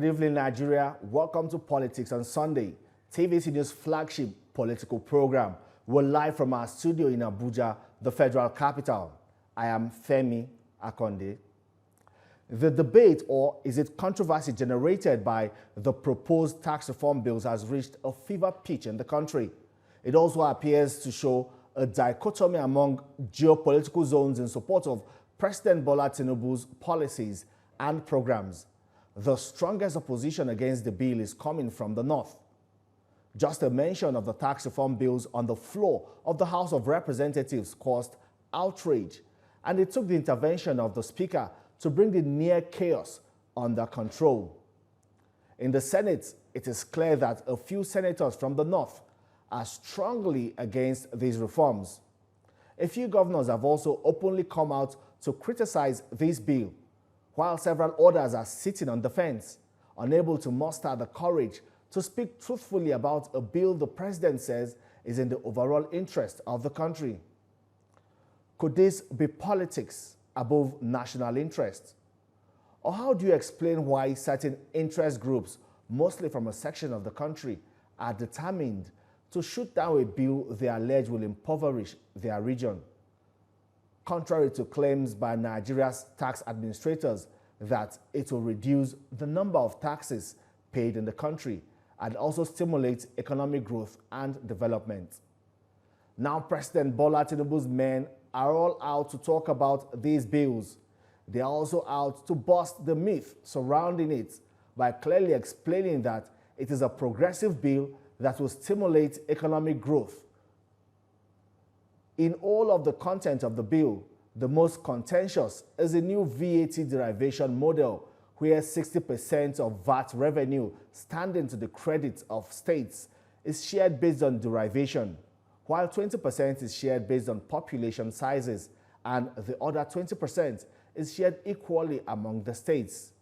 Good evening, Nigeria. Welcome to Politics on Sunday, TVC News flagship political program. We're live from our studio in Abuja, the federal capital. I am Femi Akonde. The debate, or is it controversy generated by the proposed tax reform bills, has reached a fever pitch in the country. It also appears to show a dichotomy among geopolitical zones in support of President Bola Tinubu's policies and programs. The strongest opposition against the bill is coming from the north. Just a mention of the tax reform bills on the floor of the House of Representatives caused outrage, and it took the intervention of the Speaker to bring the near chaos under control. In the Senate, it is clear that a few senators from the north are strongly against these reforms. A few governors have also openly come out to criticize this bill, while several others are sitting on the fence, unable to muster the courage to speak truthfully about a bill the president says is in the overall interest of the country. Could this be politics above national interest? Or how do you explain why certain interest groups, mostly from a section of the country, are determined to shoot down a bill they allege will impoverish their region? Contrary to claims by Nigeria's tax administrators that it will reduce the number of taxes paid in the country and also stimulate economic growth and development. Now President Bola Tinubu's men are all out to talk about these bills. They are also out to bust the myth surrounding it by clearly explaining that it is a progressive bill that will stimulate economic growth. In all of the content of the bill, the most contentious is a new VAT derivation model where 60% of VAT revenue standing to the credit of states is shared based on derivation, while 20% is shared based on population sizes and the other 20% is shared equally among the states.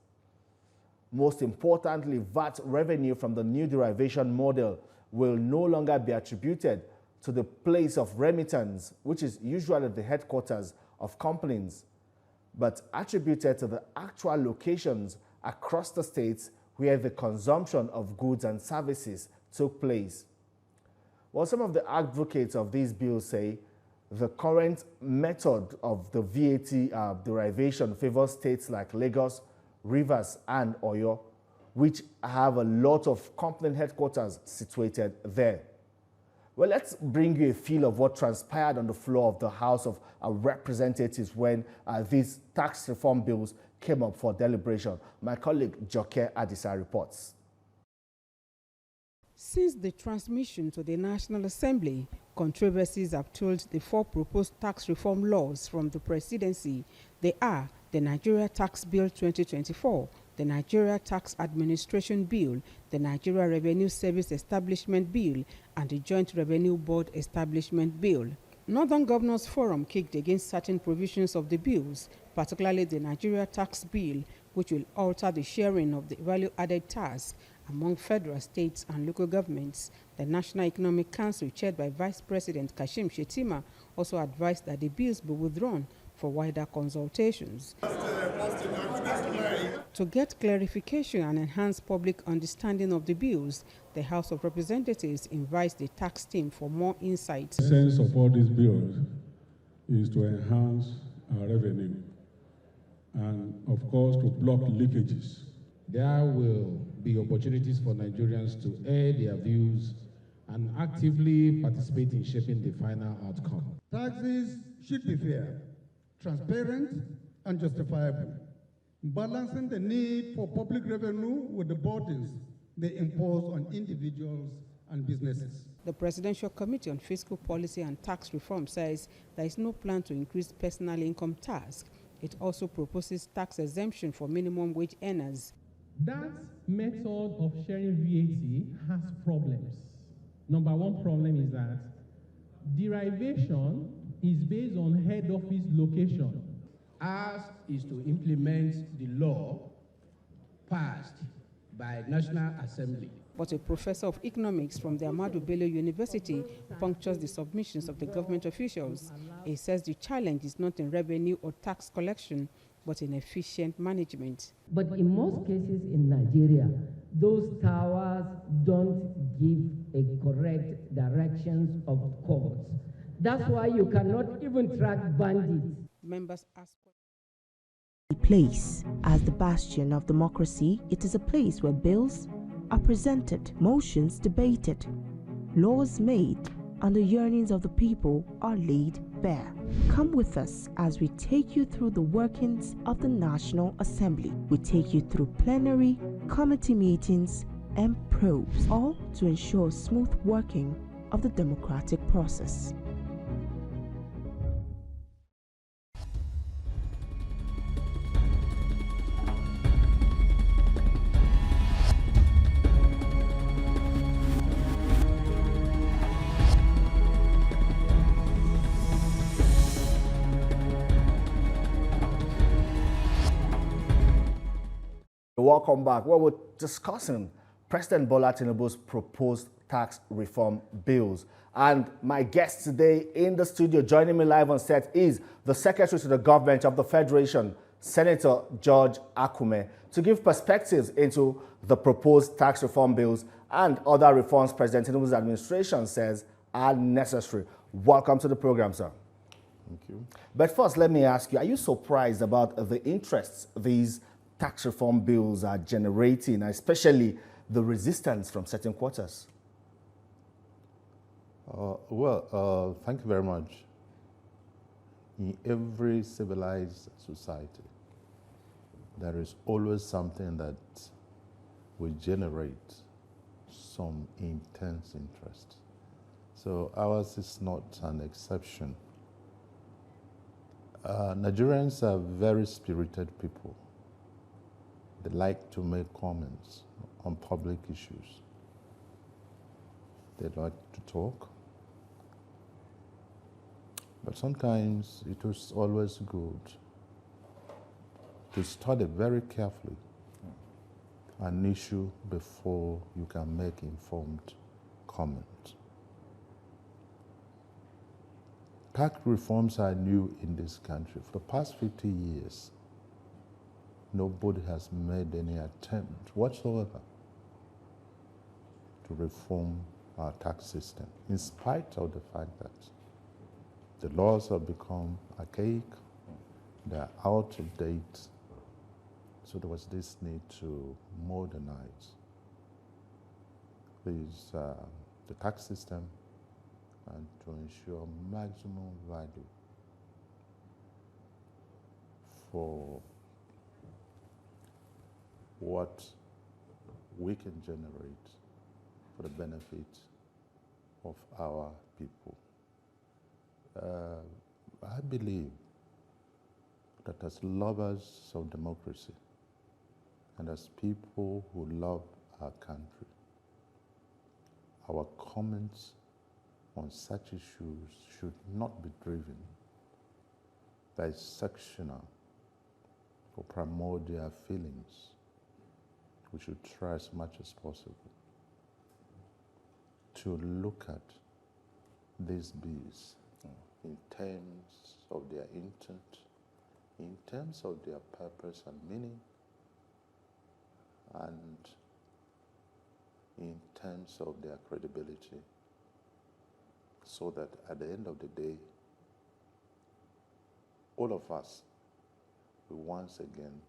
Most importantly, VAT revenue from the new derivation model will no longer be attributed to the place of remittance, which is usually the headquarters of companies, but attributed to the actual locations across the states where the consumption of goods and services took place. Well, some of the advocates of these bills say the current method of the VAT derivation favors states like Lagos, Rivers, and Oyo, which have a lot of company headquarters situated there. Well, let's bring you a feel of what transpired on the floor of the House of Representatives when these tax reform bills came up for deliberation. My colleague George Akume reports. Since the transmission to the National Assembly, controversies have told the four proposed tax reform laws from the presidency. They are the Nigeria Tax Bill 2024, the Nigeria Tax Administration Bill, the Nigeria Revenue Service Establishment Bill, and the Joint Revenue Board Establishment Bill. Northern Governors Forum kicked against certain provisions of the bills, particularly the Nigeria Tax Bill, which will alter the sharing of the value-added tax among federal, states, and local governments. The National Economic Council, chaired by Vice President Kashim Shettima, also advised that the bills be withdrawn for wider consultations. To get clarification and enhance public understanding of the bills, the House of Representatives invites the tax team for more insight. The sense of all these bills is to enhance our revenue and, of course, to block leakages. There will be opportunities for Nigerians to air their views and actively participate in shaping the final outcome. Taxes should be fair, transparent, and justifiable, balancing the need for public revenue with the burdens they impose on individuals and businesses. The Presidential Committee on Fiscal Policy and Tax Reform says there is no plan to increase personal income tax. It also proposes tax exemption for minimum wage earners. That method of sharing VAT has problems. Number one problem is that derivation is based on head office location. Ours is to implement the law passed by National Assembly. But a professor of economics from the Ahmadu Bello University punctures the submissions of the government officials. He says the challenge is not in revenue or tax collection, but in efficient management. But in most cases in Nigeria, those towers don't give a correct directions of course. That's why you cannot even track bandits. Members asked. Place as the bastion of democracy, it is a place where bills are presented, motions debated, laws made, and the yearnings of the people are laid bare. Come with us as we take you through the workings of the National Assembly. We take you through plenary, committee meetings, and probes, all to ensure smooth working of the democratic process. Welcome back. Well, we're discussing President Bola Tinubu's proposed tax reform bills. And my guest today in the studio, joining me live on set, is the Secretary to the Government of the Federation, Senator George Akume, to give perspectives into the proposed tax reform bills and other reforms President Tinubu's administration says are necessary. Welcome to the program, sir. Thank you. But first, let me ask you, are you surprised about the interests these tax reform bills are generating, especially the resistance from certain quarters? Thank you very much. In every civilized society, there is always something that will generate some intense interest. So ours is not an exception. Nigerians are very spirited people. They like to make comments on public issues. They like to talk. But sometimes it was always good to study very carefully an issue before you can make informed comment. Tax reforms are new in this country. For the past 50 years, nobody has made any attempt whatsoever to reform our tax system, in spite of the fact that the laws have become archaic, they're out of date, so there was this need to modernize the tax system and to ensure maximum value for what we can generate for the benefit of our people. I believe that as lovers of democracy and as people who love our country, our comments on such issues should not be driven by sectional or primordial feelings. We should try as much as possible to look at these bills in terms of their intent, in terms of their purpose and meaning, and in terms of their credibility, so that at the end of the day, all of us will once again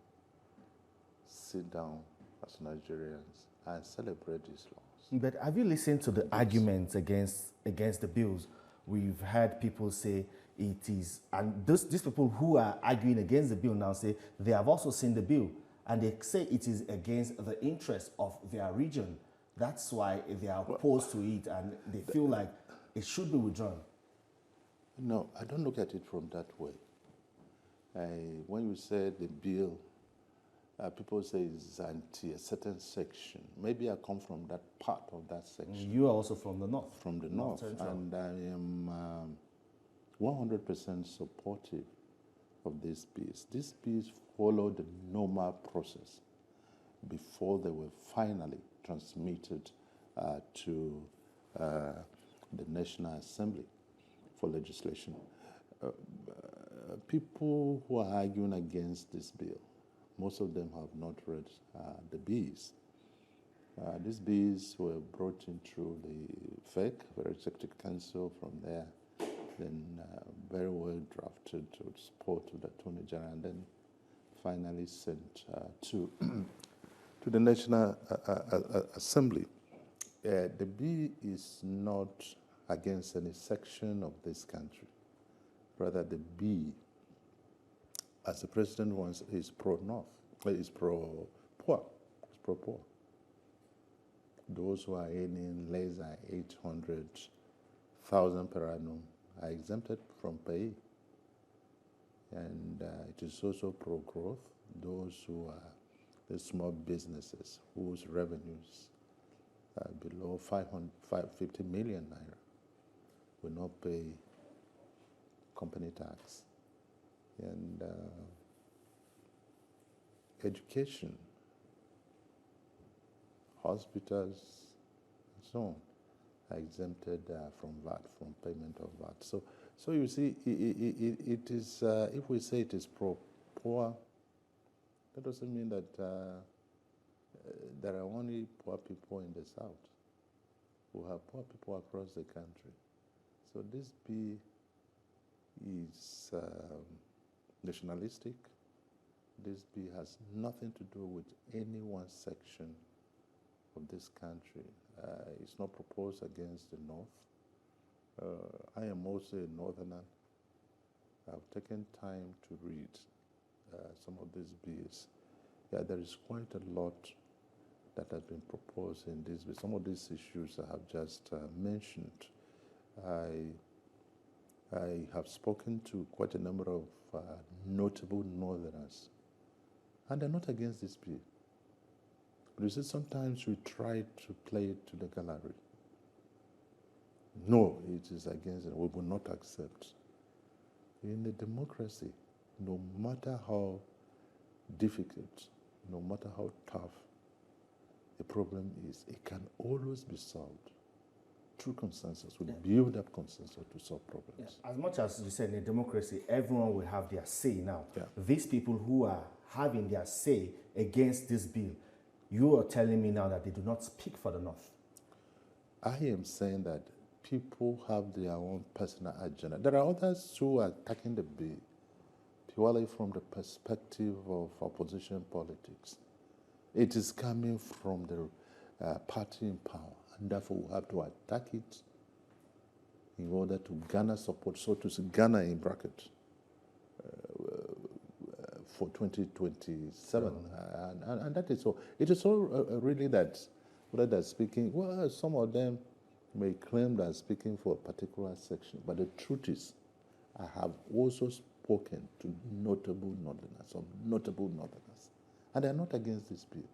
sit down as Nigerians and celebrate these laws. But have you listened to the arguments against the bills? We've heard people say it is, and these people who are arguing against the bill now say they have also seen the bill, and they say it is against the interests of their region. That's why they are opposed to it, and they feel like it should be withdrawn. No, I don't look at it from that way. When you say the bill, people say it's anti a certain section. Maybe I come from that part of that section. You are also from the north. From the north, and I am 100% supportive of these bills. These bills follow the normal process before they were finally transmitted to the National Assembly for legislation. people who are arguing against this bill, most of them have not read the bills. These bills were brought in through the FEC, Federal Executive Council, from there, then very well drafted to support of the Attorney General, and then finally sent to the National Assembly. The bill is not against any section of this country. Rather, the bill, as the president wants, is pro-North, is pro-poor, is pro-poor. Those who are earning less than 800,000 per annum are exempted from pay. And it is also pro-growth. Those who are the small businesses whose revenues are below 550 million naira will not pay company tax. And education, hospitals, and so on, are exempted from VAT, from payment of VAT. So you see, it is, if we say it is pro-poor, that doesn't mean that there are only poor people in the South. We have poor people across the country. So this bill is nationalistic. This bill has nothing to do with any one section of this country. It's not proposed against the North. I am also a Northerner. I've taken time to read some of these bills. Yeah, there is quite a lot that has been proposed in this bill. Some of these issues I have just mentioned. I have spoken to quite a number of notable Northerners, and they're not against this bill. But you see, sometimes we try to play it to the gallery. No, it is against it. We will not accept. In a democracy, no matter how difficult, no matter how tough the problem is, it can always be solved through consensus. We build up consensus to solve problems. Yeah. As much as you said, in a democracy, everyone will have their say now. Yeah. These people who are having their say against this bill, you are telling me now that they do not speak for the North. I am saying that people have their own personal agenda. There are others who are attacking the bill purely from the perspective of opposition politics. It is coming from the party in power, and therefore we have to attack it in order to garner support, so to say, garner in bracket for 2027. And that is all. It is all really that, whether they're speaking, well, some of them may claim they're speaking for a particular section, but the truth is, I have also spoken to notable Northerners, and they're not against this bill.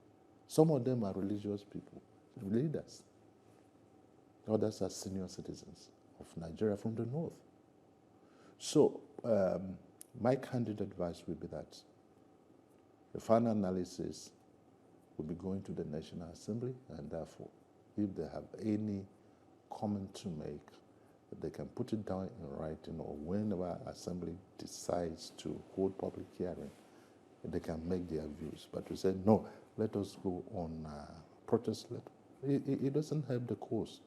Some of them are religious people, leaders. Others are senior citizens of Nigeria from the North. So my candid advice will be that the final analysis will be going to the National Assembly, and therefore, if they have any comment to make, they can put it down in writing, or whenever Assembly decides to hold public hearing, they can make their views. But to say, no, let us go on protest, it doesn't help the cause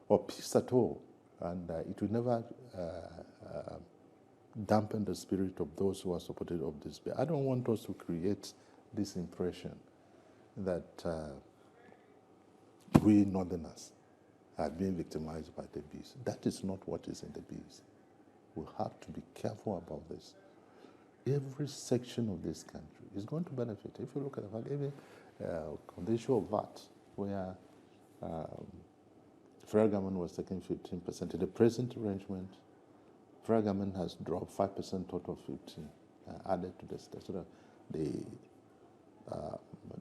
or peace at all, and it will never dampen the spirit of those who are supportive of this bill. I don't want us to create this impression that we Northerners are being victimized by the bees. That is not what is in the bees. We have to be careful about this. Every section of this country is going to benefit. If you look at the fact, even on the issue of VAT, where the federal government was taking 15%, in the present arrangement, the federal government has dropped 5% out of 15, added to the state. So that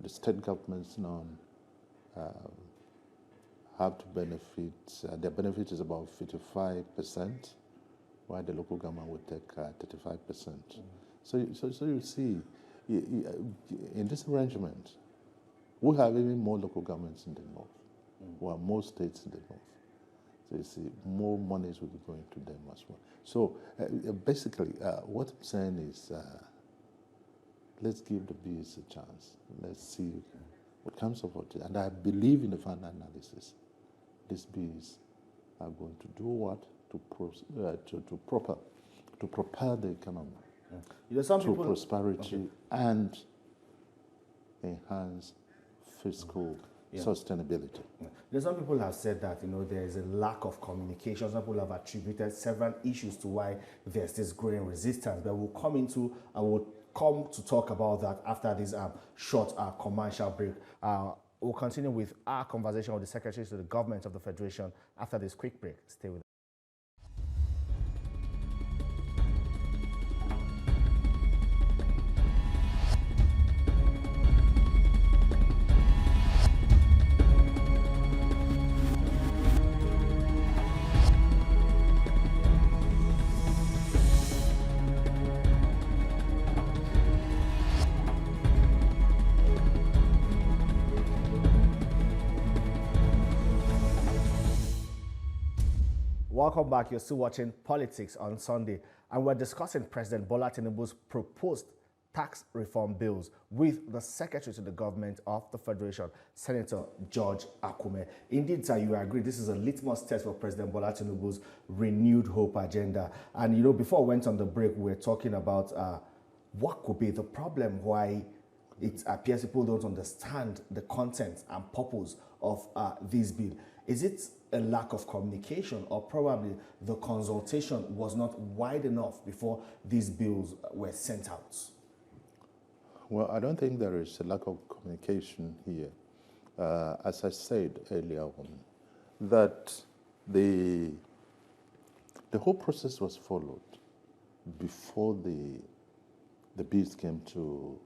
the state governments now have to benefit, their benefit is about 55%, while the local government would take 35%. So you see, in this arrangement, we have even more local governments in the North. We have more states in the North. So you see, more monies will be going to them as well. So basically, what I'm saying is, let's give the bees a chance. Let's see what comes of it. And I believe in the final analysis. These bees are going to do what? To propel the economy to prosperity and enhance fiscal sustainability. There's some people have said that there is a lack of communication. Some people have attributed several issues to why there's this growing resistance. But we'll come to talk about that after this short commercial break. We'll continue with our conversation with the Secretary to the Government of the Federation after this quick break. Stay with us. Welcome back. You're still watching Politics on Sunday, and we're discussing President Bola Tinubu's proposed tax reform bills with the Secretary to the Government of the Federation, Senator George Akume. Indeed, sir, you agree this is a litmus test for President Bola Tinubu's renewed hope agenda. And before we went on the break, we were talking about what could be the problem why it appears people don't understand the content and purpose of this bill. Is it a lack of communication, or probably the consultation was not wide enough before these bills were sent out? Well, I don't think there is a lack of communication here. As I said earlier on, that the whole process was followed before the bills came to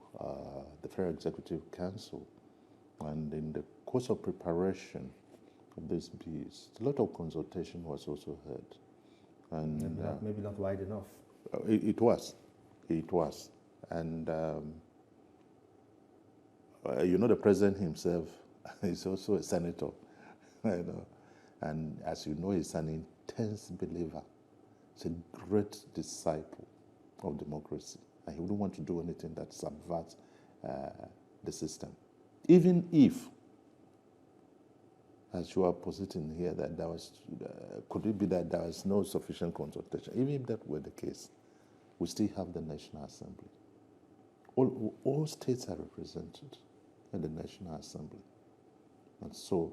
the Federal Executive Council, and in the course of preparation of these bills, a lot of consultation was also heard, and maybe not wide enough. It was, and the president himself is also a senator, and as you know, he's an intense believer. He's a great disciple of democracy, and he wouldn't want to do anything that subverts the system, even if, as you are positing here, that there was, could it be that there was no sufficient consultation? Even if that were the case, we still have the National Assembly. All states are represented in the National Assembly. And so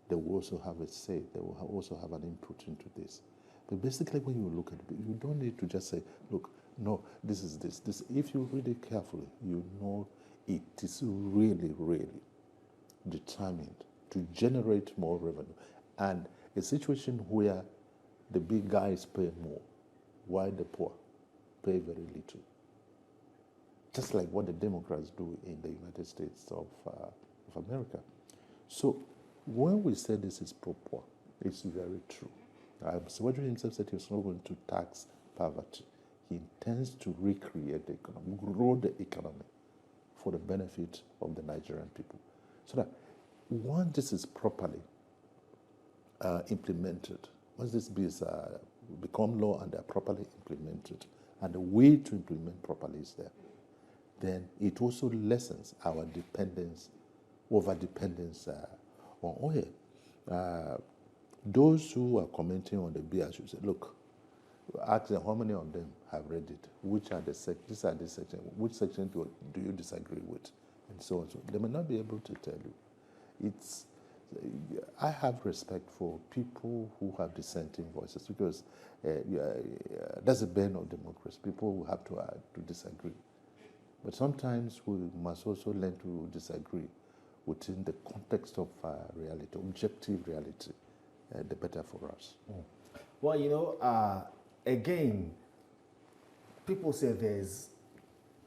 they will also have a say, they will also have an input into this. But basically, when you look at it, you don't need to just say, look, no, this is this. If you read it carefully, you know it is really, really determined to generate more revenue, and a situation where the big guys pay more, while the poor pay very little. Just like what the Democrats do in the United States of America. So when we say this is pro-poor, it's very true. Swaju himself said he's not going to tax poverty. He intends to recreate the economy, grow the economy for the benefit of the Nigerian people. So that once this is properly implemented, once these bills become law and they're properly implemented, and the way to implement properly is there, then it also lessens our over-dependence on oil. Those who are commenting on the bill should say, look, ask them how many of them have read it, which are the sections, which section do you disagree with, and so on. So they may not be able to tell you. I have respect for people who have dissenting voices, because that's the bane of democracy. People will have to disagree. But sometimes we must also learn to disagree within the context of reality, objective reality, the better for us. Well, again, people say there's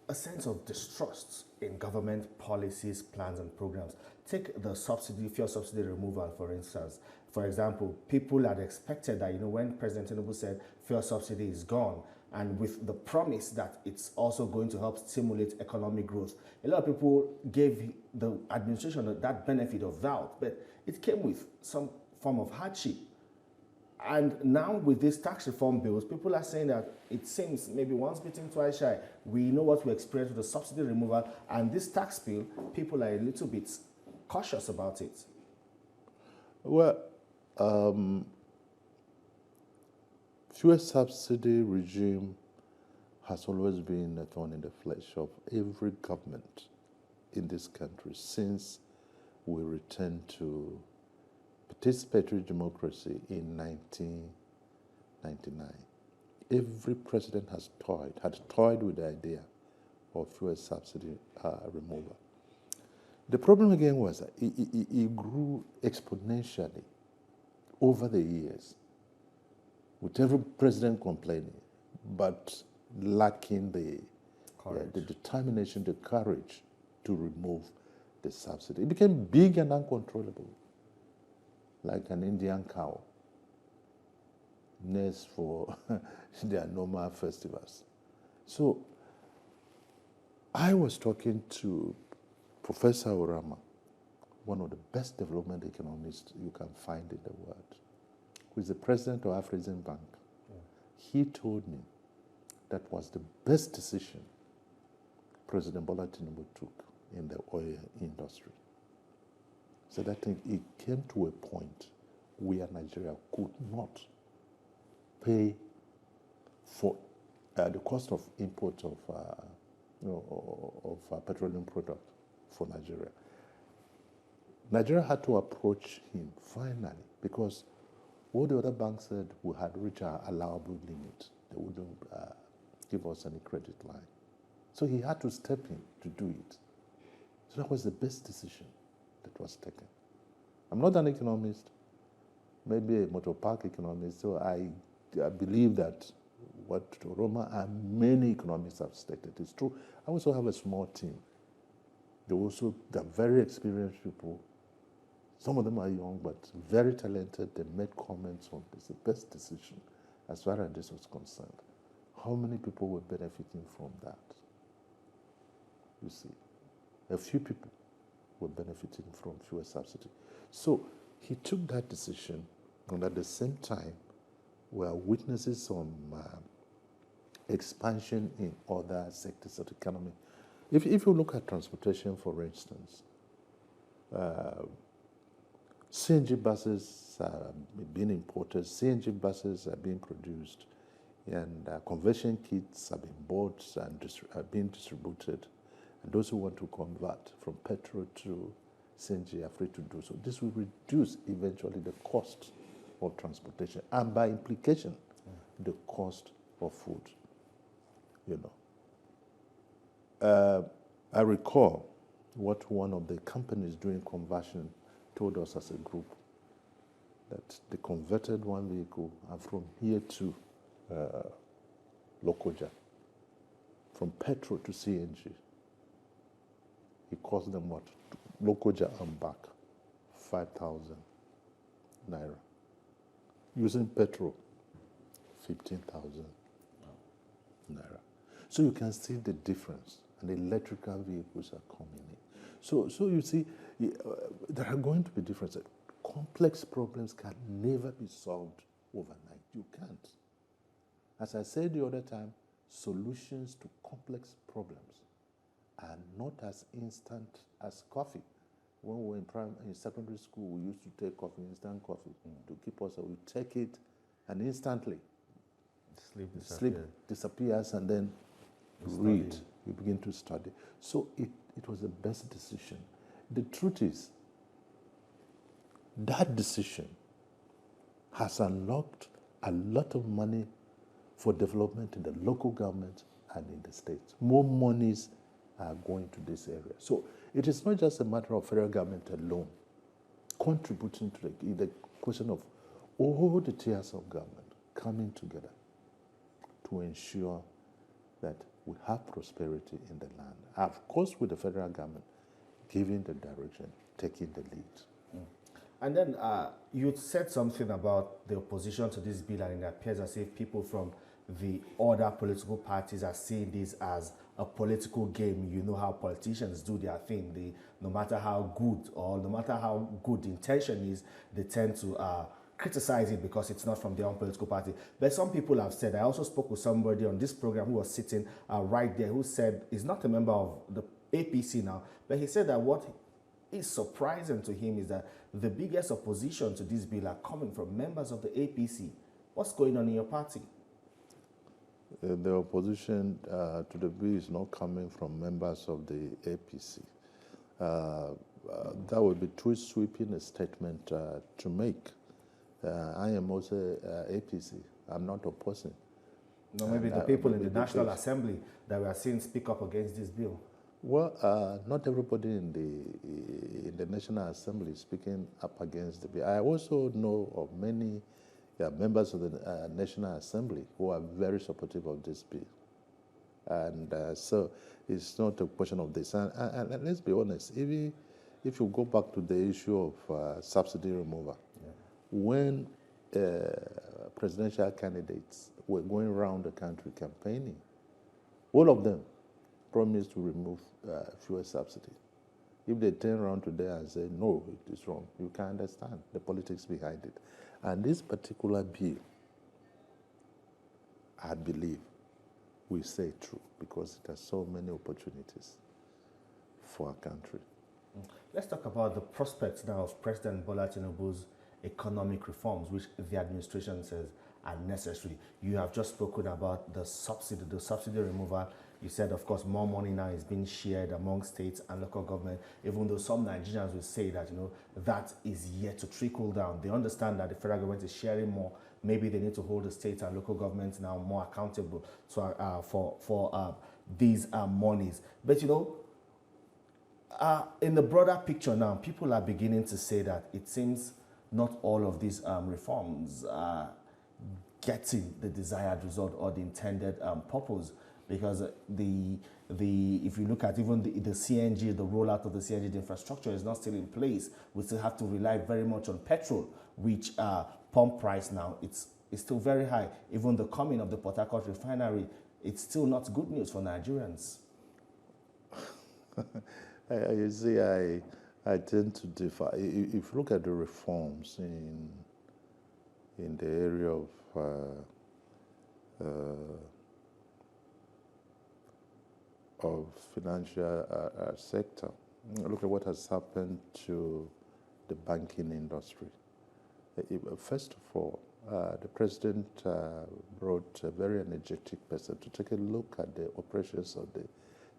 a sense of distrust in government policies, plans, and programs. Take the fuel subsidy removal, for instance. For example, people had expected that, when President Tinubu said fuel subsidy is gone, and with the promise that it's also going to help stimulate economic growth, a lot of people gave the administration that benefit of doubt, but it came with some form of hardship. And now with these tax reform bills, people are saying that it seems maybe once bitten, twice shy. We know what we experienced with the subsidy removal, and this tax bill, people are a little bit cautious about it. Well, fuel subsidy regime has always been a thorn in the flesh of every government in this country since we returned to participatory democracy in 1999. Every president had toyed with the idea of fuel subsidy removal. The problem again was that it grew exponentially over the years, with every president complaining, but lacking the determination, the courage to remove the subsidy. It became big and uncontrollable, like an Indian cow, nursed for their normal festivals. So I was talking to Professor Orama, one of the best development economists you can find in the world, who is the president of Afrexim Bank. Yeah. He told me that was the best decision President Bola Tinubu took in the oil industry. So that it came to a point where Nigeria could not pay for the cost of import of petroleum product for Nigeria. Nigeria had to approach him finally because all the other banks said we had reached our allowable limit. They wouldn't give us any credit line. So he had to step in to do it. So that was the best decision that was taken. I'm not an economist, maybe a motor park economist, so I believe that what Roma and many economists have stated is true. I also have a small team. They're very experienced people. Some of them are young, but very talented. They made comments on this, the best decision as far as this was concerned. How many people were benefiting from that? You see, a few people were benefiting from fuel subsidy. So he took that decision, and at the same time, we are witnesses some expansion in other sectors of the economy. If you look at transportation, for instance, CNG buses are being imported, CNG buses are being produced, and conversion kits are being bought and are being distributed. And those who want to convert from petrol to CNG are free to do so. This will reduce eventually the cost of transportation and by implication, the cost of food. I recall what one of the companies doing conversion told us as a group, that they converted one vehicle and from here to Lokoja, from petrol to CNG. It cost them what? Lokoja and back, 5,000 naira. Using petrol, 15,000 naira. So you can see the difference, and the electrical vehicles are coming in. So you see, there are going to be differences. Complex problems can never be solved overnight. You can't. As I said the other time, solutions to complex problems are not as instant as coffee. When we were in secondary school, we used to take coffee, instant coffee, to keep us. We take it, and instantly, sleep disappears, and then read. You begin to study. So it was the best decision. The truth is, that decision has unlocked a lot of money for development in the local government and in the states. More monies are going to this area. So it is not just a matter of federal government alone contributing to the question of all the tiers of government coming together to ensure that we have prosperity in the land. Of course, with the federal government giving the direction, taking the lead. And then you said something about the opposition to this bill, and it appears as if people from the other political parties are seeing this as a political game. You know how politicians do their thing. No matter how good or no matter how good the intention is, they tend to criticize it because it's not from their own political party. But some people have said, I also spoke with somebody on this program who was sitting right there, who said he's not a member of the APC now, but he said that what is surprising to him is that the biggest opposition to this bill are coming from members of the APC. What's going on in your party? The opposition to the bill is not coming from members of the APC. That would be too sweeping a statement to make. I am also APC. I'm not opposing. No, maybe the people in the National Assembly that we are seeing speak up against this bill. Well, not everybody in the National Assembly is speaking up against the bill. I also know of many members of the National Assembly who are very supportive of this bill. And so it's not a question of this. And let's be honest, if you go back to the issue of subsidy removal, when presidential candidates were going around the country campaigning, all of them promised to remove fuel subsidy. If they turn around today and say, no, it is wrong, you can understand the politics behind it. And this particular bill, I believe, will say true because it has so many opportunities for our country. Let's talk about the prospects now of President Bola Tinubu's economic reforms, which the administration says are necessary. You have just spoken about the subsidy removal. You said, of course, more money now is being shared among states and local government, even though some Nigerians will say that, that is yet to trickle down. They understand that the federal government is sharing more. Maybe they need to hold the states and local governments now more accountable for these monies. But, in the broader picture now, people are beginning to say that it seems not all of these reforms are getting the desired result or the intended purpose, because if you look at even the CNG, the rollout of the CNG, the infrastructure is not still in place. We still have to rely very much on petrol, which pump price now it's still very high. Even the coming of the Port Harcourt refinery, it's still not good news for Nigerians. You see, I tend to differ. If you look at the reforms in the area of financial sector, look at what has happened to the banking industry. First of all, the president brought a very energetic person to take a look at the operations of the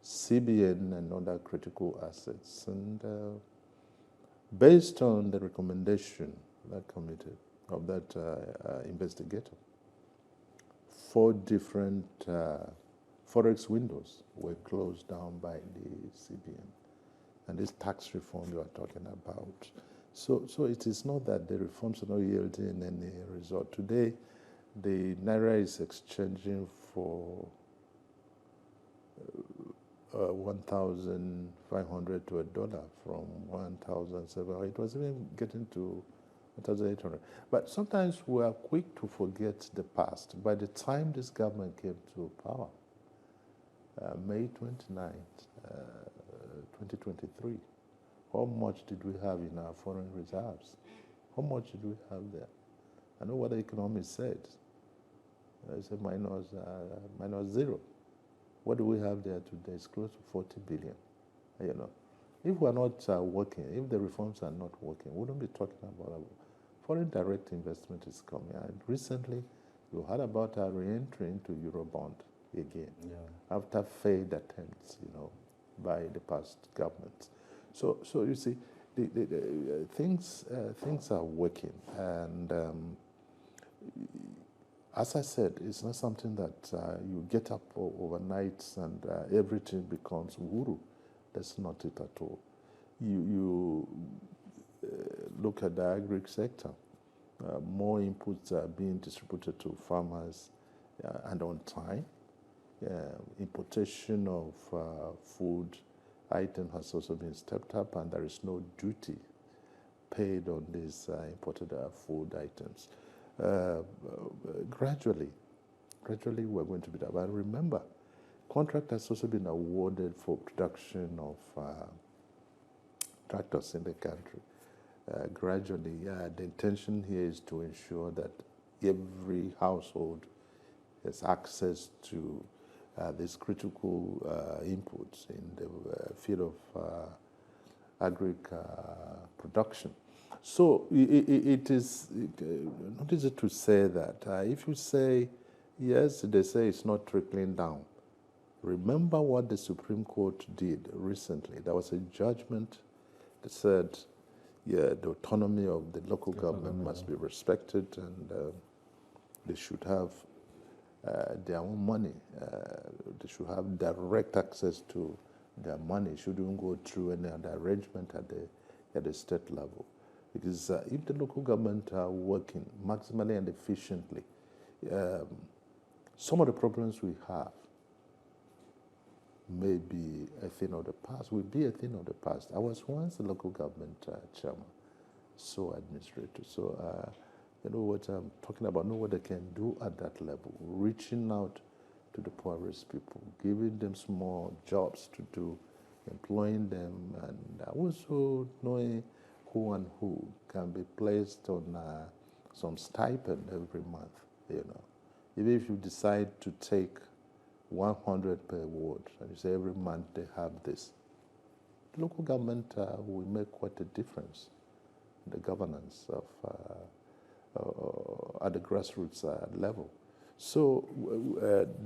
CBN and other critical assets. And based on the recommendation that committee of that investigator, 4 different forex windows were closed down by the CBN. And this tax reform you are talking about. So it is not that the reforms are not yielding any result. Today, the Naira is exchanging for 1,500 to $1 from 1,700. It was even getting to 1,800. But sometimes we are quick to forget the past. By the time this government came to power, May 29th, 2023, how much did we have in our foreign reserves? How much did we have there? I know what the economist said. It's a minus zero. What do we have there today? It's close to 40 billion. If we're not working, if the reforms are not working, we wouldn't be talking about foreign direct investment is coming. And recently, you heard about our re-entry into Eurobond again, after failed attempts, by the past governments. So you see, the things are working, and as I said, it's not something that you get up overnight and everything becomes wuru. That's not it at all. You look at the agri sector. More inputs are being distributed to farmers and on time. Importation of food items has also been stepped up, and there is no duty paid on these imported food items. Gradually we're going to be there. But remember, contract has also been awarded for production of tractors in the country. gradually. The intention here is to ensure that every household has access to these critical inputs in the field of agric production. So it is not easy to say that. If you say, yes, they say it's not trickling down. Remember what the Supreme Court did recently. There was a judgment that said, yeah, the autonomy of the local government must be respected, and they should have their own money. They should have direct access to their money. It shouldn't go through any other arrangement at the state level. Because if the local government are working maximally and efficiently, some of the problems we have may be a thing of the past, will be a thing of the past. I was once a local government chairman, so administrator. So you know what I'm talking about, know what they can do at that level, reaching out to the poorest people, giving them small jobs to do, employing them, and also knowing who and who can be placed on some stipend every month, you know. Even if you decide to take 100 per ward, and you say every month they have this, the local government will make quite a difference in the governance of at the grassroots level. So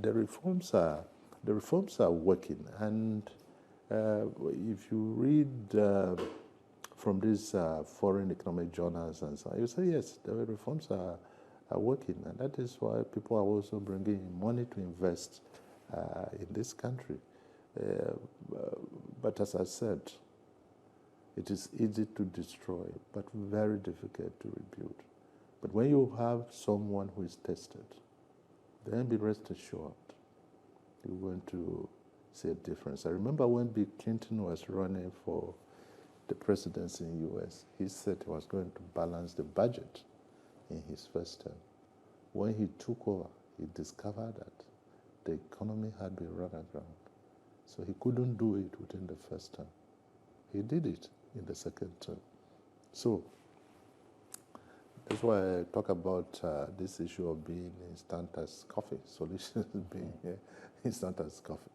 the reforms are working, and if you read from these foreign economic journals and so on, you say yes, the reforms are working, and that is why people are also bringing in money to invest in this country. But as I said, it is easy to destroy, but very difficult to rebuild. But when you have someone who is tested, then be rest assured you're going to see a difference. I remember when Bill Clinton was running for the presidency in the US, he said he was going to balance the budget in his first term. When he took over, he discovered that the economy had been run aground. So he couldn't do it within the first term. He did it in the second term. So that's why I talk about this issue of being instant as coffee, solutions being instant as coffee.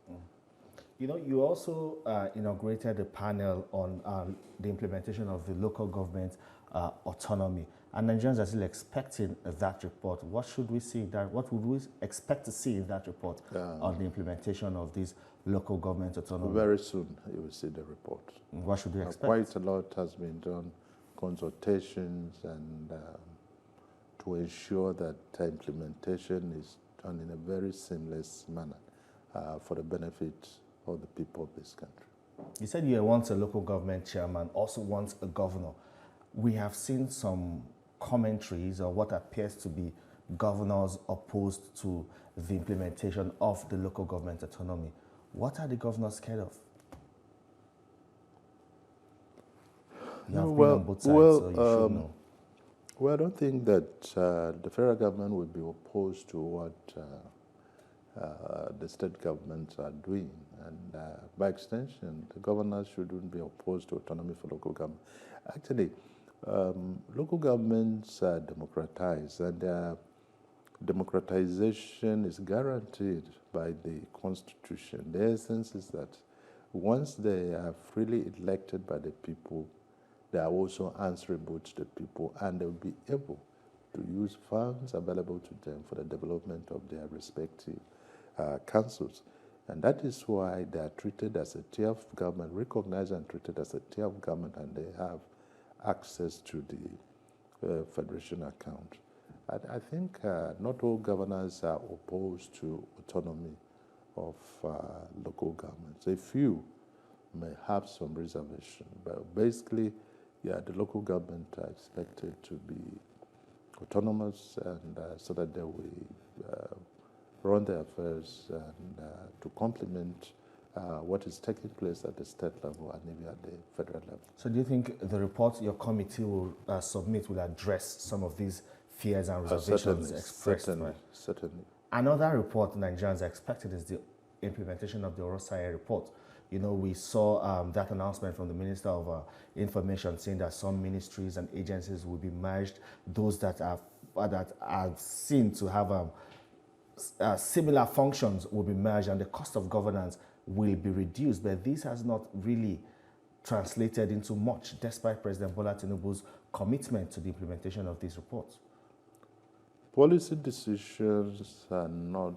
You know, you also inaugurated a panel on the implementation of the local government autonomy. And Nigerians are still expecting that report. What should we see that? What would we expect to see in that report on the implementation of this local government autonomy? Very soon you will see the report. What should we expect? Quite a lot has been done, consultations, and to ensure that implementation is done in a very seamless manner for the benefit of the people of this country. You said you were once a local government chairman, also once a governor. We have seen some commentaries or what appears to be governors opposed to the implementation of the local government autonomy. What are the governors scared of? You have been on both sides, so you should know. Well, I don't think that the federal government would be opposed to what the state governments are doing. And by extension, the governors shouldn't be opposed to autonomy for local government. Actually, local governments are democratized, and their democratization is guaranteed by the Constitution. The essence is that once they are freely elected by the people, they are also answerable to the people, and they will be able to use funds available to them for the development of their respective councils. And that is why they are treated as a tier of government, recognized and treated as a tier of government, and they have access to the federation account. I think not all governors are opposed to autonomy of local governments. A few may have some reservation, but basically, yeah, the local government are expected to be autonomous, and so that they will run their affairs and to complement what is taking place at the state level and even at the federal level. So do you think the report your committee will submit will address some of these fears and reservations expressed? Certainly. Another report Nigerians are expected is the implementation of the Orosai report. You know, we saw that announcement from the Minister of Information saying that some ministries and agencies will be merged. Those that are seen to have similar functions will be merged, and the cost of governance will be reduced. But this has not really translated into much, despite President Bola Tinubu's commitment to the implementation of these reports. Policy decisions are not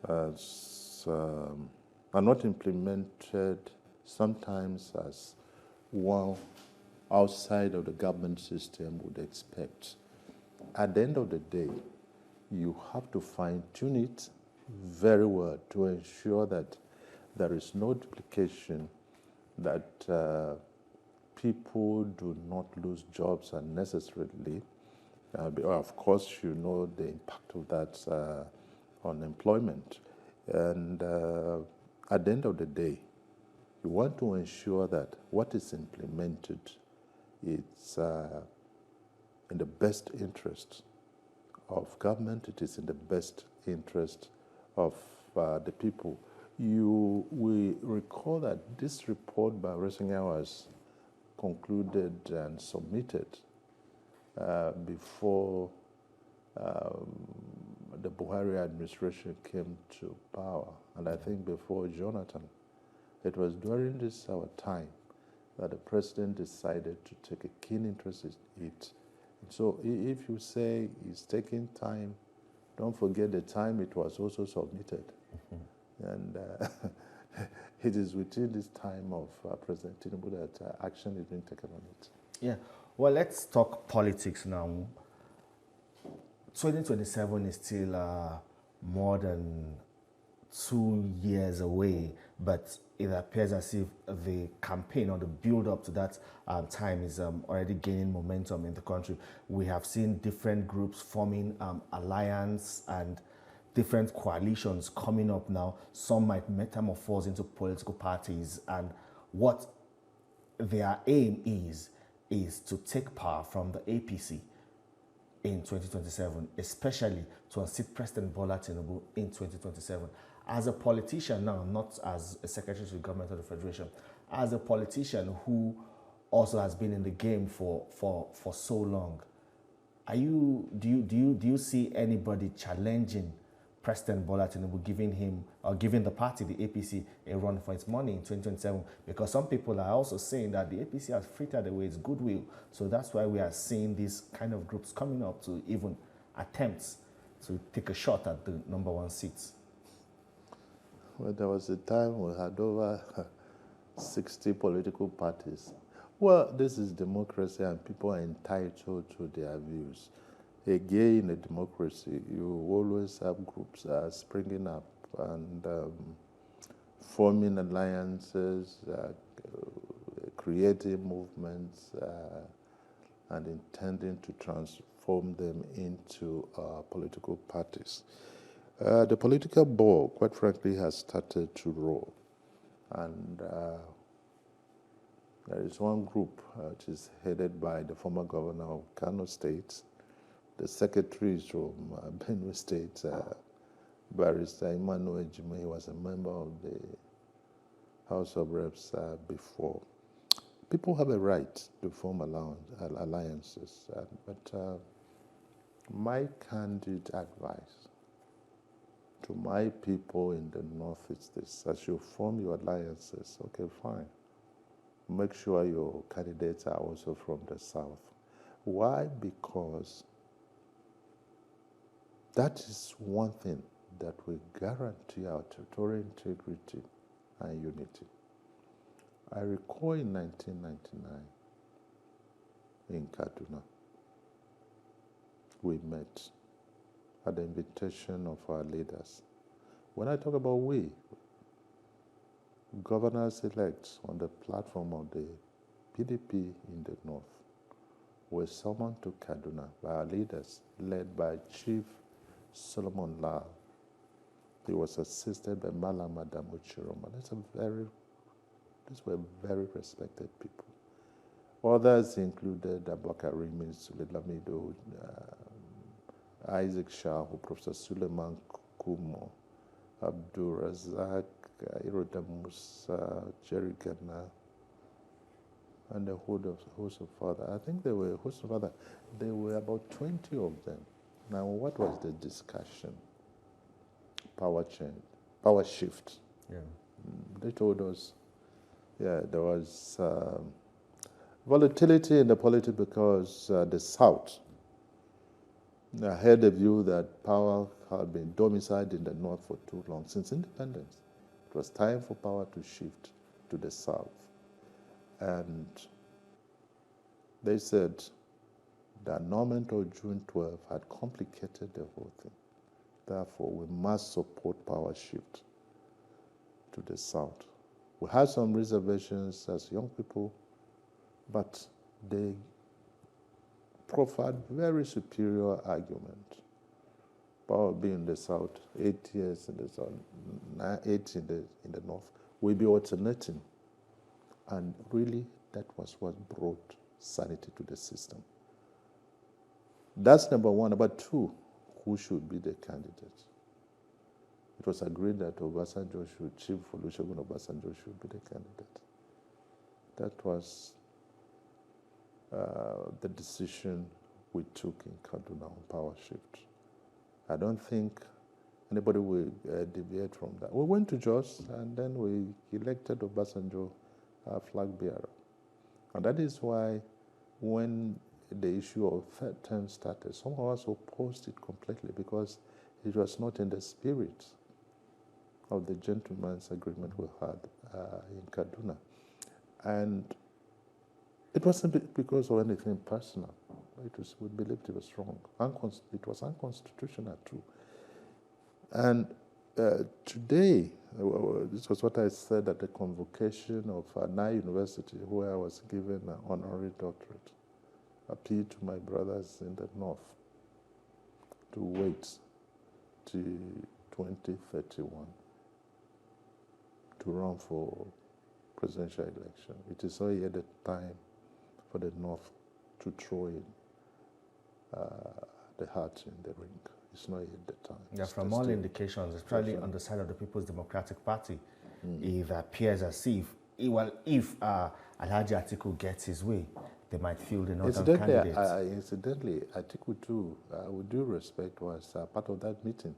are not implemented sometimes as one outside of the government system would expect. At the end of the day, you have to fine-tune it very well to ensure that there is no duplication, that people do not lose jobs unnecessarily. Of course, you know the impact of that on employment. And at the end of the day, you want to ensure that what is implemented is in the best interest of government, it is in the best interest of the people. We recall that this report by Resinger was concluded and submitted before the Buhari administration came to power, and I think before Jonathan. It was during this our time that the president decided to take a keen interest in it. So if you say it's taking time, don't forget the time it was also submitted. Mm-hmm. And it is within this time of President Tinubu that action is being taken on it. Yeah, well, let's talk politics now. 2027 is still more than 2 years away, but it appears as if the campaign or the build-up to that time is already gaining momentum in the country. We have seen different groups forming alliance and different coalitions coming up now. Some might metamorphose into political parties, and what their aim is to take power from the APC in 2027, especially to unseat President Bola Tinubu in 2027. As a politician now, not as a secretary to the government of the Federation, as a politician who also has been in the game for so long, do you see anybody challenging President Bola Tinubu, giving the party, the APC, a run for its money in 2027? Because some people are also saying that the APC has frittered away its goodwill. So that's why we are seeing these kind of groups coming up to even attempts to take a shot at the #1 seats. Well, there was a time we had over 60 political parties. Well, this is democracy and people are entitled to their views. Again, in a democracy, you always have groups springing up and forming alliances, creating movements, and intending to transform them into political parties. The political ball, quite frankly, has started to roll. And there is one group which is headed by the former governor of Kano State. The secretary is from Benue State, Barrister Emmanuel Jime. He was a member of the House of Reps before. People have a right to form alliances, but my candid advice to my people in the North is this: as you form your alliances, okay, fine. Make sure your candidates are also from the South. Why? Because that is one thing that will guarantee our territorial integrity and unity. I recall in 1999 in Kaduna, we met at the invitation of our leaders. When I talk about we, governors-elect on the platform of the PDP in the North were summoned to Kaduna by our leaders, led by Chief Solomon Lal. He was assisted by Malam Adam Uchiroma. These were very respected people. Others included Abubakar Rimi, Sule Lamido, Isaac Shah, Professor Suleiman Kumo, Abdul Razak, Iroda Musa, Jerry Gardner, and a host of father. I think there were a host of other. There were about 20 of them. Now, what was the discussion? Power change, power shift. Yeah. They told us, yeah, there was volatility in the politics because the South had a view that power had been domiciled in the North for too long, since independence. It was time for power to shift to the South. And they said the annulment of June 12 had complicated the whole thing. Therefore, we must support power shift to the South. We had some reservations as young people, but they proffered very superior argument. Power being in the South, 8 years in the South, 8 in the North, will be alternating. And really, that was what brought sanity to the system. That's number one. Number two, who should be the candidate? It was agreed that Chief Olusegun Obasanjo should be the candidate. That was the decision we took in Kaduna on power shift. I don't think anybody will deviate from that. We went to Jos, and then we elected Obasanjo flag bearer. And that is why when the issue of third term started, some of us opposed it completely because it was not in the spirit of the gentleman's agreement we had in Kaduna. And it wasn't because of anything personal. We believed it was wrong. It was unconstitutional too. And today, this was what I said at the convocation of Nai University, where I was given an honorary doctorate. Appeal to my brothers in the North to wait till 2031 to run for presidential election. It is not yet the time for the North to throw in the hat in the ring. It's not yet the time. Yeah, from all indications, especially on the side of the People's Democratic Party, it appears as if Alhaji Atiku gets his way, they might field another candidate. Incidentally, Atiku too, with due respect, was part of that meeting.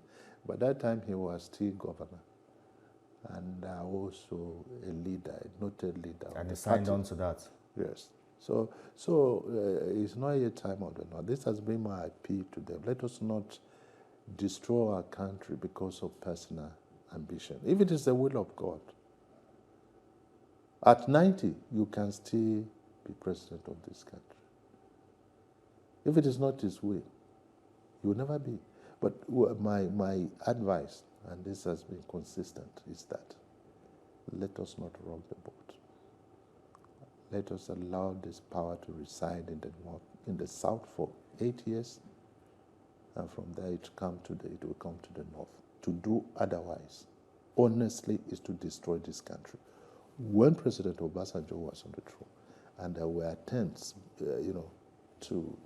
By that time, he was still governor and also a leader, a noted leader. And he signed on to that. Yes. So it's not yet time of the North. This has been my appeal to them. Let us not destroy our country because of personal ambition. If it is the will of God, at 90, you can still be president of this country. If it is not his will, you will never be. But my advice, and this has been consistent, is that let us not rock the boat. Let us allow this power to reside in the North, in the South for 8 years, and from there it will come to the North. To do otherwise, honestly, is to destroy this country. When President Obasanjo was on the throne, and there were attempts, to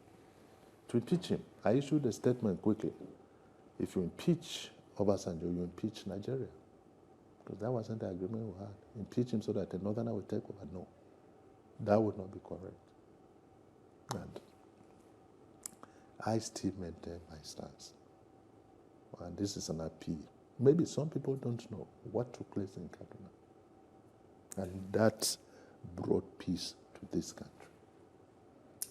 impeach him, I issued a statement quickly. If you impeach Obasanjo, you impeach Nigeria, because that wasn't the agreement we had. Impeach him so that the Northerner will take over. No. That would not be correct. And I still maintain my stance. And this is an appeal. Maybe some people don't know what took place in Kaduna. And that brought peace to this country.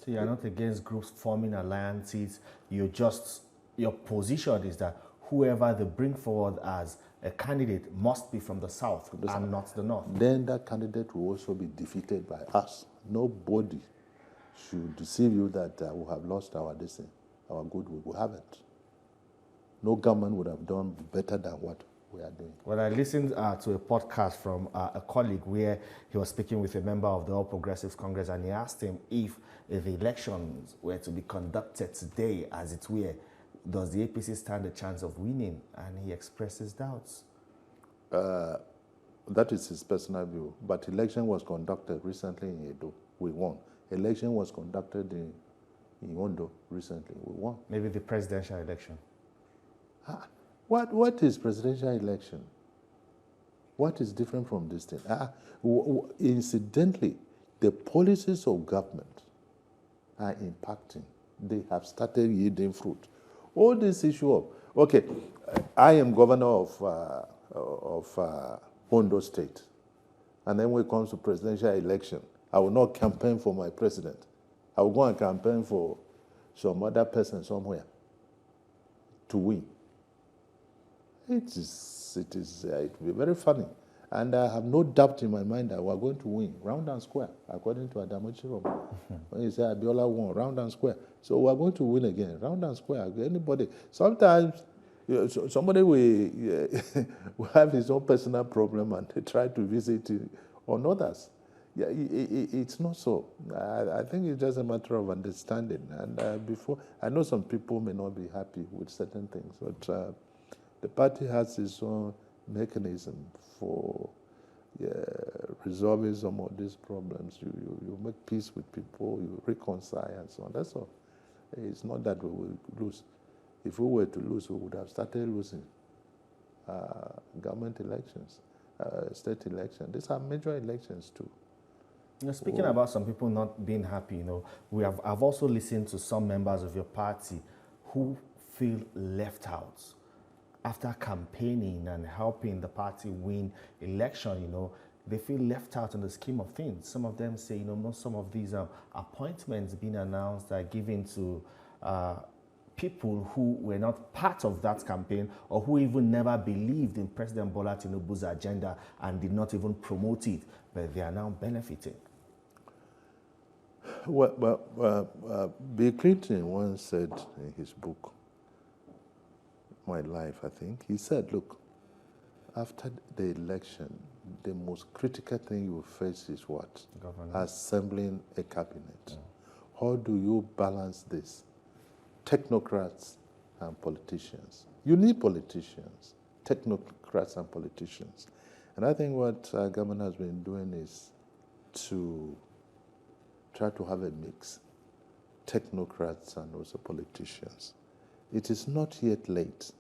So you're not against groups forming alliances. Your position is that whoever they bring forward as a candidate must be from the South and not the North. Then that candidate will also be defeated by us. Nobody should deceive you that we have lost our destiny, our goodwill. We haven't. No government would have done better than what we are doing. Well, I listened to a podcast from a colleague where he was speaking with a member of the All Progressives Congress, and he asked him if the elections were to be conducted today, as it were, does the APC stand a chance of winning? And he expresses doubts. That is his personal view. But election was conducted recently in Edo. We won. Election was conducted in Ondo recently. We won. Maybe the presidential election. What is presidential election? What is different from this thing? Incidentally, the policies of government are impacting. They have started yielding fruit. All this issue of, okay, I am governor of Ondo State, and then when it comes to presidential election, I will not campaign for my president. I will go and campaign for some other person somewhere to win. It will be very funny. And I have no doubt in my mind that we are going to win, round and square, according to Adamu Chirom. When you say Abiola won, round and square. So we are going to win again, round and square. Anybody, sometimes somebody will have his own personal problem and they try to visit on others. Yeah, it's not so. I think it's just a matter of understanding. And before, I know some people may not be happy with certain things, but the party has its own mechanism for resolving some of these problems. You make peace with people, you reconcile and so on. That's all. It's not that we will lose. If we were to lose, we would have started losing government elections, state elections. These are major elections too. Speaking about some people not being happy, I've also listened to some members of your party who feel left out. After campaigning and helping the party win election, they feel left out in the scheme of things. Some of them say, some of these appointments being announced are given to people who were not part of that campaign or who even never believed in President Bola Tinubu's agenda and did not even promote it, but they are now benefiting. Well, Bill Clinton once said in his book, My Life, I think, he said, look, after the election, the most critical thing you face is what? Governance. Assembling a cabinet. Yeah. How do you balance this? Technocrats and politicians. You need politicians, technocrats and politicians. And I think what our government has been doing is to try to have a mix, technocrats and also politicians. It is not yet late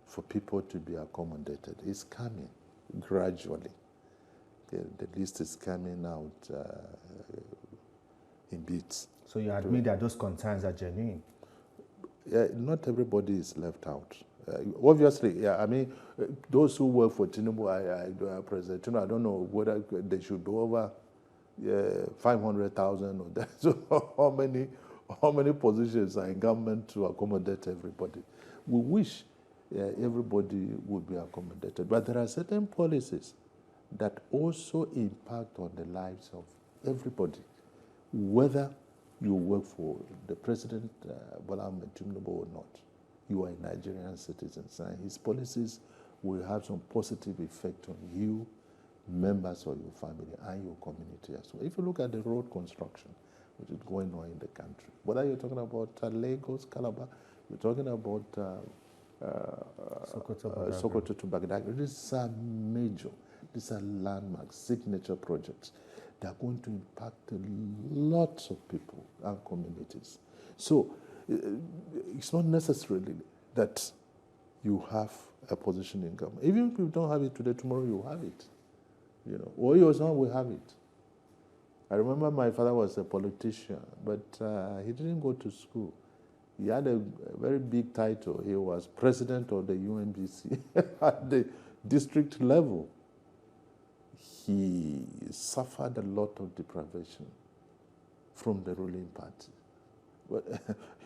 for people to be accommodated. It's coming gradually. The list is coming out in bits. So you admit that those concerns are genuine? Not everybody is left out. Obviously, those who work for Tinubu, President Tinubu, I don't know whether they should be over 500,000 or that. So how many positions are in government to accommodate everybody? We wish everybody would be accommodated, but there are certain policies that also impact on the lives of everybody, whether you work for the President Bola Tinubu or not. You are a Nigerian citizen, and his policies will have some positive effect on you, members of your family, and your community as well. If you look at the road construction, which is going on in the country, whether you're talking about Lagos, Calabar, you're talking about Sokoto to Baghdad, these are major, these are landmark, signature projects. They are going to impact lots of people and communities. So it's not necessarily that you have a position in government. Even if you don't have it today, tomorrow you have it. Or your son will have it. I remember my father was a politician, but he didn't go to school. He had a very big title. He was president of the UNBC at the district level. He suffered a lot of deprivation from the ruling party. But,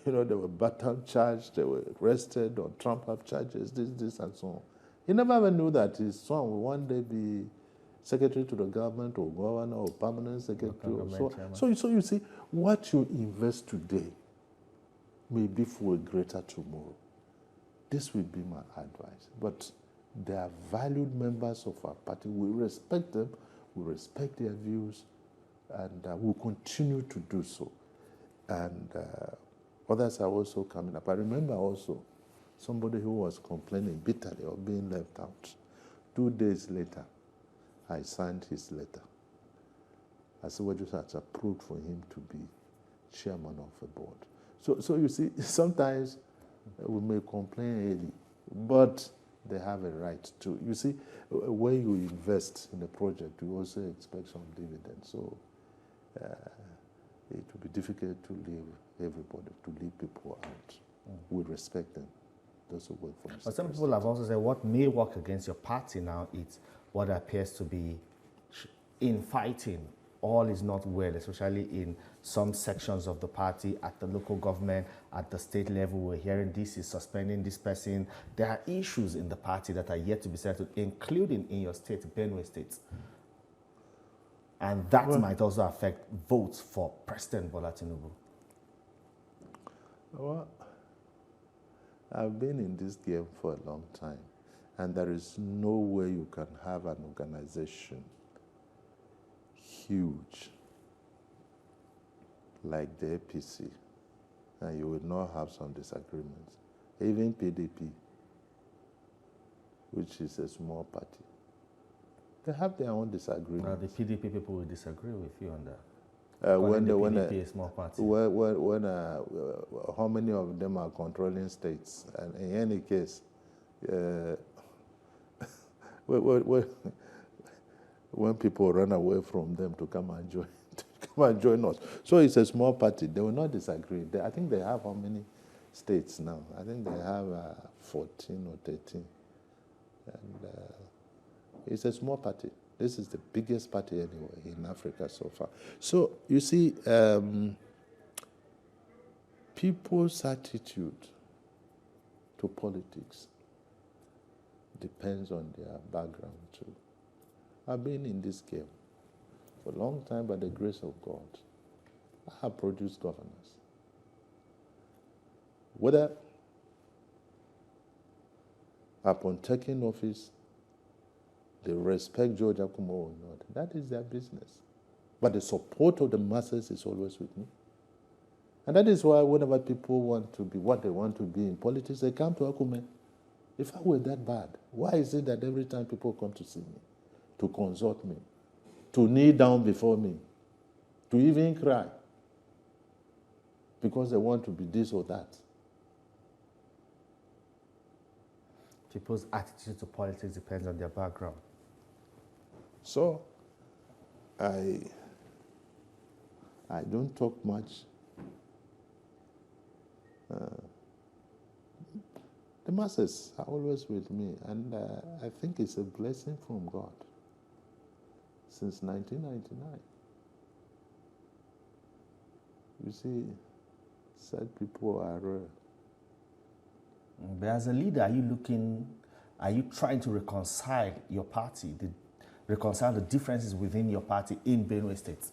they were battle charged, they were arrested on trump-up charges, this, and so on. He never even knew that his son would one day be secretary to the government or governor or permanent secretary. So you see, what you invest today may be for a greater tomorrow. This will be my advice. But they are valued members of our party. We respect them, we respect their views, and we'll continue to do so. And others are also coming up. I remember also somebody who was complaining bitterly of being left out. 2 days later, I signed his letter. Asiwaju has approved for him to be chairman of a board. So you see, sometimes we may complain early, But they have a right to. You see, when you invest in a project, you also expect some dividends. So it will be difficult to leave everybody, to leave people out. We respect them. Those who work for us. But some people have also said what may work against your party now is what appears to be infighting. All is not well, especially in some sections of the party, at the local government, at the state level. We're hearing this is suspending this person. There are issues in the party that are yet to be settled, including in your state, Benue State. And that might also affect votes for President Bola Tinubu. Well, I've been in this game for a long time, and there is no way you can have an organization huge like the APC, and you will not have some disagreements. Even PDP, which is a small party, they have their own disagreements. Now, the PDP people will disagree with you on that. When a small party. How many of them are controlling states? And in any case, when people run away from them to come and join us. So it's a small party. They will not disagree. I think they have how many states now? I think they have 14 or 13. And it's a small party. This is the biggest party anyway in Africa so far. So you see, people's attitude to politics depends on their background too. I've been in this game for a long time by the grace of God. I have produced governors. Whether upon taking office, they respect George Akume or not, that is their business. But the support of the masses is always with me. And that is why whenever people want to be what they want to be in politics, they come to Akume. If I were that bad, why is it that every time people come to see me, to consult me, to kneel down before me, to even cry, because they want to be this or that? People's attitude to politics depends on their background. So, I don't talk much. The masses are always with me, and I think it's a blessing from God. Since 1999. You see, sad people are rare. But as a leader, are you trying to reconcile your party, reconcile the differences within your party in Benue State?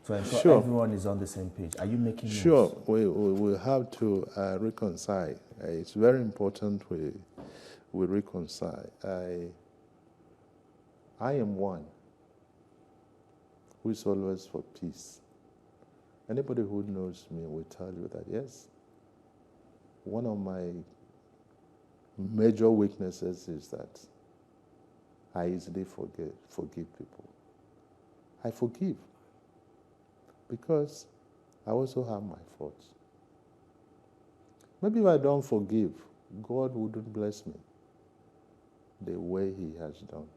To ensure everyone is on the same page. Are you making moves? Sure, we have to reconcile. It's very important we reconcile. I am one who is always for peace. Anybody who knows me will tell you that, yes, one of my major weaknesses is that I easily forgive people. I forgive because I also have my faults. Maybe if I don't forgive, God wouldn't bless me the way He has done.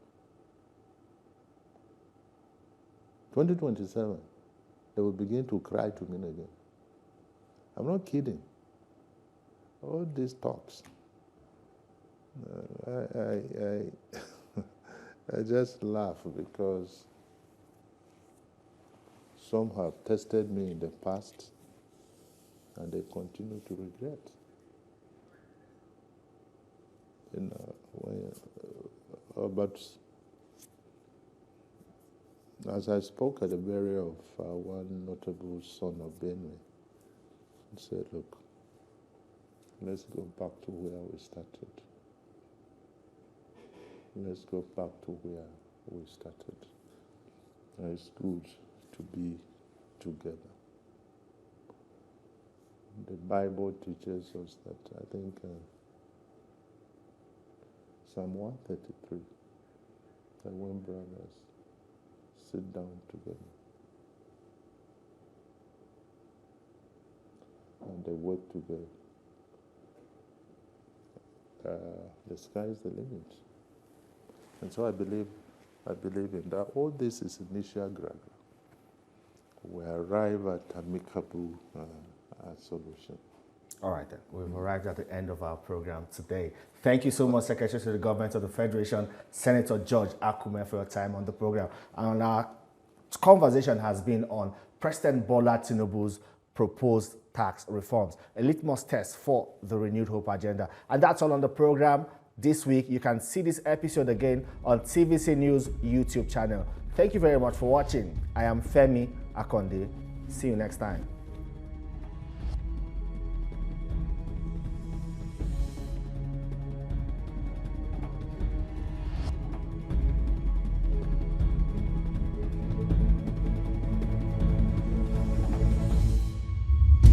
2027, they will begin to cry to me again. I'm not kidding. All these talks. I just laugh because some have tested me in the past and they continue to regret. But as I spoke at the burial of one notable son of Benue, I said, look, let's go back to where we started. Let's go back to where we started. It's good to be together. The Bible teaches us that, I think, Psalm 133, that when brothers sit down together and they work together, the sky is the limit. And so I believe in that. All this is initial ground. We arrive at amicable solution. All right, then. We've arrived at the end of our program today. Thank you so much, Secretary to the Government of the Federation, Senator George Akume, for your time on the program. And our conversation has been on President Bola Tinubu's proposed tax reforms, a litmus test for the Renewed Hope agenda. And that's all on the program this week. You can see this episode again on TVC News YouTube channel. Thank you very much for watching. I am Femi Akonde. See you next time.